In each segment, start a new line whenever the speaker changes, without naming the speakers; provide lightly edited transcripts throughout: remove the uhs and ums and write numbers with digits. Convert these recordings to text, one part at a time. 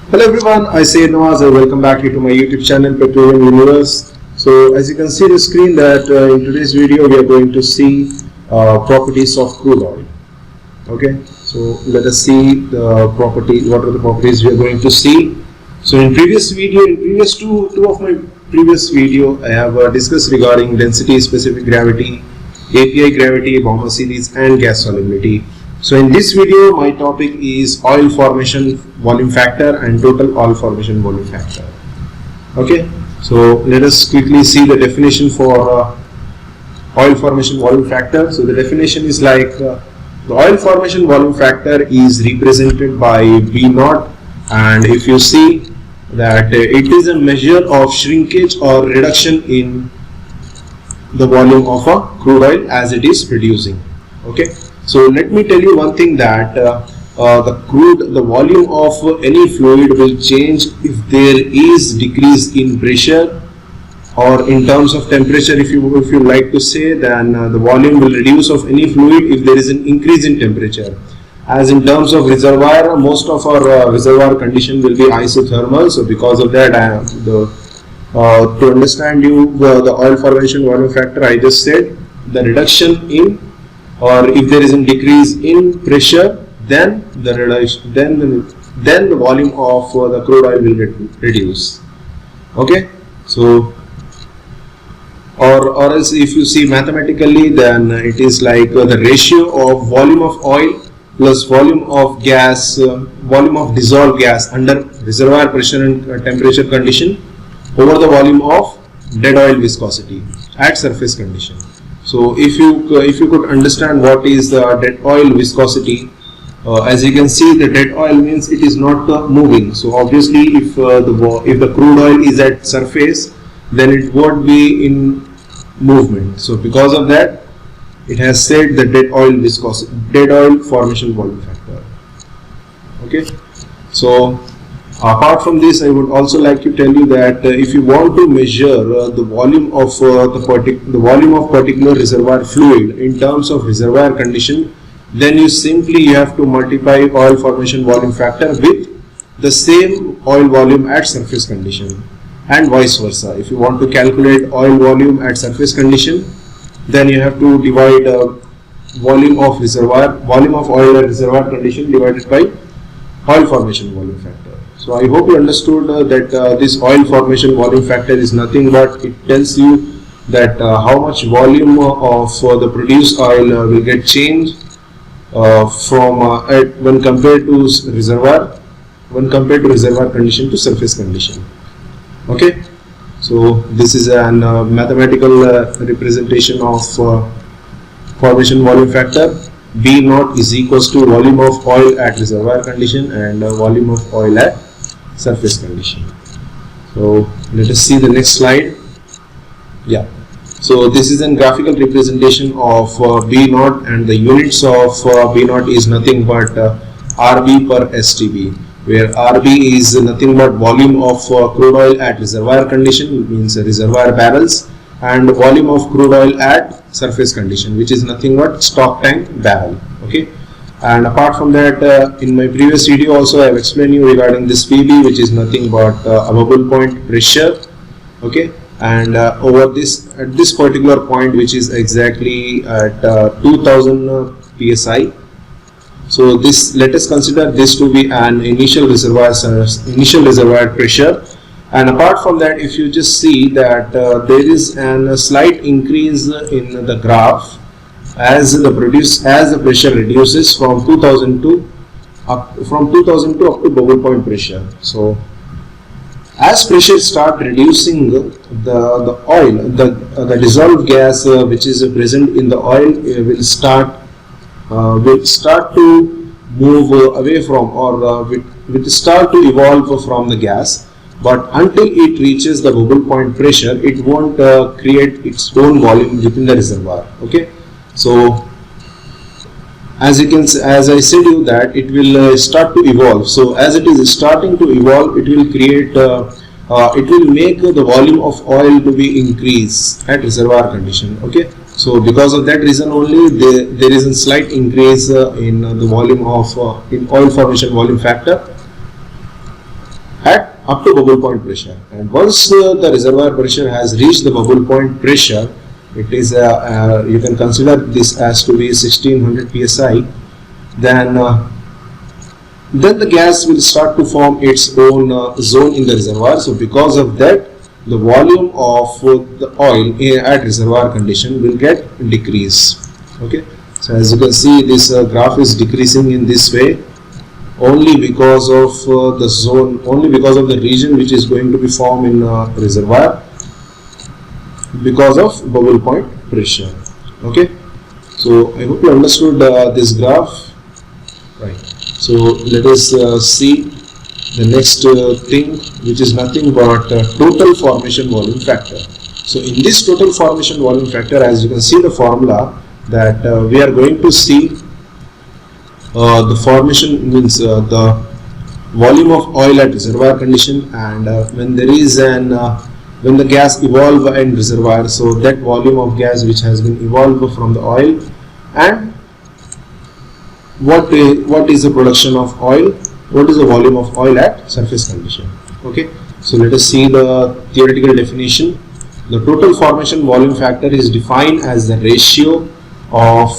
Hello everyone, I say Nawaz and welcome back to my YouTube channel Petroleum Universe. So as you can see the screen that in today's video we are going to see properties of crude oil. Okay, so let us see the property. What are the properties we are going to see? So in previous two of my previous video, I have discussed regarding density, specific gravity, API gravity, Balmer series, and gas solubility. So in this video, my topic is oil formation volume factor and total oil formation volume factor. Okay, so let us quickly see the definition for oil formation volume factor. So the definition is like the oil formation volume factor is represented by V naught, and if you see that it is a measure of shrinkage or reduction in the volume of a crude oil as it is producing. Okay, so let me tell you one thing that the volume of any fluid will change if there is decrease in pressure, or in terms of temperature, if you like to say, then the volume will reduce of any fluid if there is an increase in temperature. As in terms of reservoir, most of our reservoir condition will be isothermal. So because of that, to understand you the oil formation volume factor, I just said the reduction in, or if there is a decrease in pressure, then the reduction, then the volume of the crude oil will get reduced. Okay, so or else if you see mathematically, then it is like the ratio of volume of oil plus volume of gas, volume of dissolved gas under reservoir pressure and temperature condition over the volume of dead oil viscosity at surface condition. So if you could understand what is the dead oil viscosity, as you can see, the dead oil means it is not moving. So obviously, if the crude oil is at surface, then it won't be in movement. So because of that, it has said the dead oil viscosity, dead oil formation volume factor. Okay, so apart from this, I would also like to tell you that if you want to measure the volume of the volume of particular reservoir fluid in terms of reservoir condition, then you have to multiply oil formation volume factor with the same oil volume at surface condition, and vice versa. If you want to calculate oil volume at surface condition, then you have to divide volume of oil at reservoir condition divided by oil formation volume factor. So I hope you understood that this oil formation volume factor is nothing but it tells you that how much volume of the produced oil will get changed when compared to reservoir condition to surface condition. Okay, so this is a mathematical representation of formation volume factor. B naught is equals to volume of oil at reservoir condition and volume of oil at surface condition. So let us see the next slide. Yeah, so this is a graphical representation of B naught, and the units of B naught is nothing but RB per STB, where RB is nothing but volume of crude oil at reservoir condition, means reservoir barrels, and volume of crude oil at surface condition, which is nothing but stock tank barrel. Okay, and apart from that, in my previous video also I have explained you regarding this PB, which is nothing but a bubble point pressure. Okay, and over this, at this particular point, which is exactly at 2000 psi. So this, let us consider this to be an initial reservoir pressure. And apart from that, if you just see that there is a slight increase in the graph as the pressure reduces from 2002 up to bubble point pressure. So as pressure start reducing, the oil, the dissolved gas which is present in the oil will start to move away from, or will start to evolve from the gas. But until it reaches the bubble point pressure, it won't create its own volume within the reservoir. Okay, so as I said you that it will start to evolve. So as it is starting to evolve, it will create it will make the volume of oil to be increased at reservoir condition. Okay, so because of that reason only there is a slight increase in the volume of in oil formation volume factor. at up to bubble point pressure. And once the reservoir pressure has reached the bubble point pressure, it is you can consider this as to be 1600 psi. Then the gas will start to form its own zone in the reservoir. So because of that, the volume of the oil at reservoir condition will get decreased. Okay, so as you can see, this graph is decreasing in this way only because of the zone, only because of the region which is going to be formed in reservoir because of bubble point pressure. Okay, so I hope you understood this graph, right? So let us see the next thing, which is nothing but total formation volume factor. So in this total formation volume factor, as you can see the formula, that we are going to see the formation means the volume of oil at reservoir condition, and when there is an when the gas evolve in reservoir, so that volume of gas which has been evolved from the oil, and what is the production of oil, what is the volume of oil at surface condition. Okay, so let us see the theoretical definition. The total formation volume factor is defined as the ratio of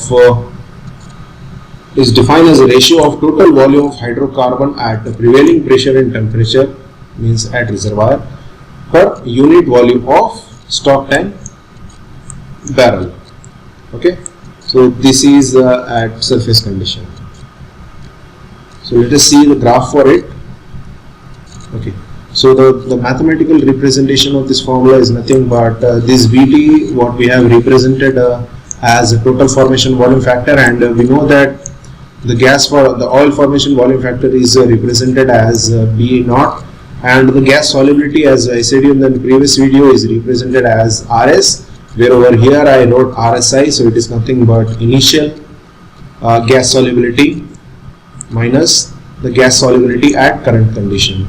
total volume of hydrocarbon at the prevailing pressure and temperature, means at reservoir, per unit volume of stock tank barrel. Okay, so this is at surface condition. So let us see the graph for it. Okay, so the mathematical representation of this formula is nothing but this Vt, what we have represented as a total formation volume factor, and we know that the oil formation volume factor is represented as B naught, and the gas solubility, as I said in the previous video, is represented as Rs, where over here I wrote RSI, so it is nothing but initial gas solubility minus the gas solubility at current condition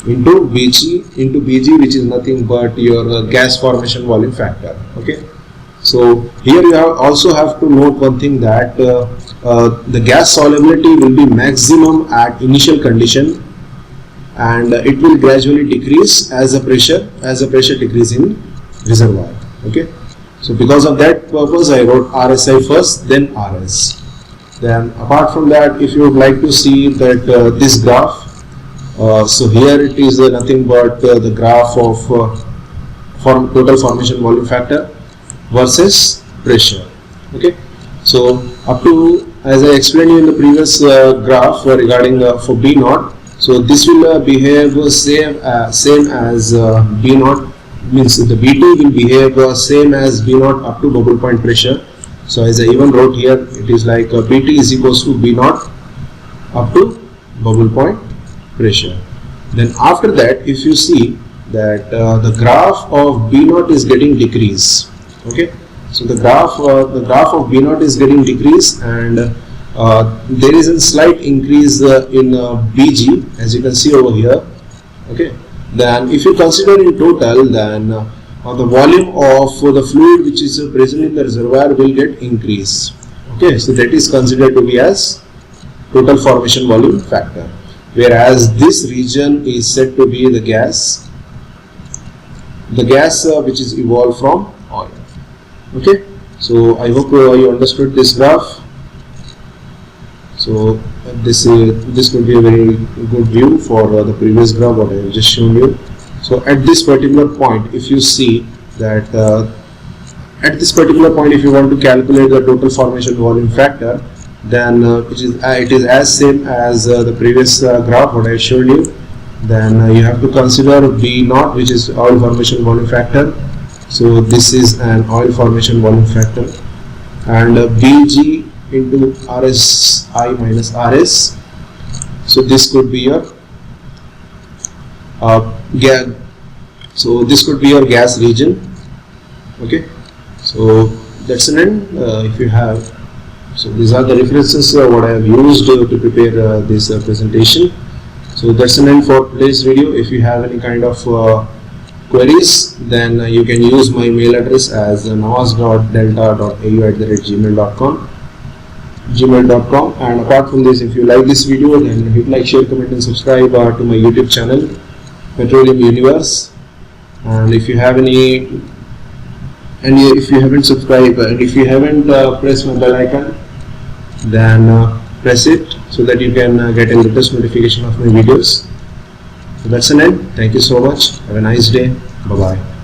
into Bg, which is nothing but your gas formation volume factor. Okay, so here you also have to note one thing, that the gas solubility will be maximum at initial condition, and it will gradually decrease as the pressure decrease in reservoir. Okay, so because of that purpose I wrote RSI first, then Rs. Then apart from that, if you would like to see that this graph, so here it is nothing but the graph of total formation volume factor versus pressure. Okay, so up to, as I explained you in the previous graph regarding for B naught, so this will behave same as B naught, means the Bt will behave same as B naught up to bubble point pressure. So as I even wrote here, it is like Bt is equals to B naught up to bubble point pressure. Then after that, if you see that the graph of B naught is getting decreased. Okay, so the graph of B naught is getting decreased, and there is a slight increase in Bg, as you can see over here. Okay, then if you consider in total, then the volume of the fluid which is present in the reservoir will get increased. Okay, so that is considered to be as total formation volume factor, whereas this region is said to be the gas which is evolved from oil. Okay, so I hope you understood this graph. So this could be a very good view for the previous graph what I have just shown you. So at this particular point, if you see that at this particular point, if you want to calculate the total formation volume factor, then it is as same as the previous graph what I showed you. Then you have to consider B naught, which is oil formation volume factor. So this is an oil formation volume factor, and Bg into RSI minus Rs. So this could be your gas. So this could be your gas region. Okay, so that's an end. If you have, so these are the references what I have used to prepare this presentation. So that's an end for today's video. If you have any kind of queries, then you can use my mail address as nawaz.delta.au@gmail.com. And apart from this, if you like this video, then hit like, share, comment and subscribe to my YouTube channel. Petroleum Universe. And if you have if you haven't subscribed and if you haven't pressed my bell icon, then press it so that you can get a latest notification of my videos. So that's an end. Thank you so much. Have a nice day. Bye bye.